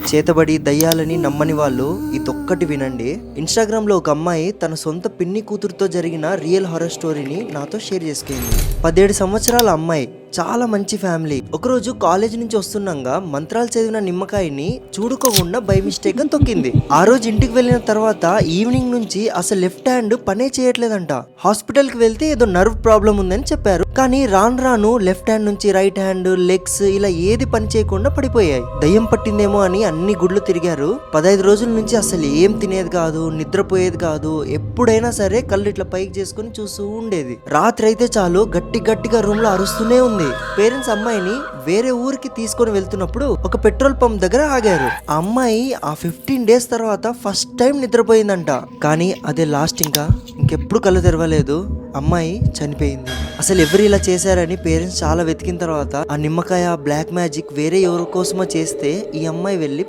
చేతబడి దయ్యాలని నమ్మని వాళ్ళు ఇదొక్కటి వినండి. ఇన్స్టాగ్రామ్ లో ఒక అమ్మాయి తన సొంత పిన్ని కూతురుతో జరిగిన రియల్ హారర్ స్టోరీని నాతో షేర్ చేసుకుంది. 17 సంవత్సరాల అమ్మాయి, చాలా మంచి ఫ్యామిలీ. ఒకరోజు కాలేజ్ నుంచి వస్తున్నాగా మంత్రాలు చదివిన నిమ్మకాయని చూడుకోకుండా బై మిస్టేక్ గా తొక్కింది. ఆ రోజు ఇంటికి వెళ్ళిన తర్వాత ఈవినింగ్ నుంచి అసలు లెఫ్ట్ హ్యాండ్ పనే చేయట్లేదంట. హాస్పిటల్ కి వెళ్తే ఏదో నర్వ్ ప్రాబ్లం ఉందని చెప్పారు. కానీ రాను రాను లెఫ్ట్ హ్యాండ్ నుంచి రైట్ హ్యాండ్, లెగ్స్ ఇలా ఏది పని చేయకుండా పడిపోయాయి. దయ్యం పట్టిందేమో అని అన్ని గుడ్లు తిరిగారు. 15 రోజుల నుంచి అసలు ఏం తినేది కాదు, నిద్రపోయేది కాదు. ఎప్పుడైనా సరే కళ్ళు ఇట్లా పైకి చేసుకుని చూస్తూ ఉండేది. రాత్రి అయితే చాలు గట్టిగా రూమ్ లో అరుస్తూనే ఉంది. పేరెంట్స్ అమ్మాయిని వేరే ఊరికి తీసుకొని వెళ్తున్నప్పుడు ఒక పెట్రోల్ పంప్ దగ్గర ఆగారు. ఆ అమ్మాయి ఆ 15 డేస్ తర్వాత ఫస్ట్ టైం నిద్రపోయిందంట. కానీ అదే లాస్ట్, ఇంకెప్పుడు కళ్ళు తెరవలేదు. అమ్మాయి చనిపోయింది. అసలు ఎవరు ఇలా చేశారని పేరెంట్స్ చాలా వెతికిన తర్వాత ఆ నిమ్మకాయ బ్లాక్ మ్యాజిక్ వేరే ఎవరి కోసమో చేస్తే ఈ అమ్మాయి వెళ్ళి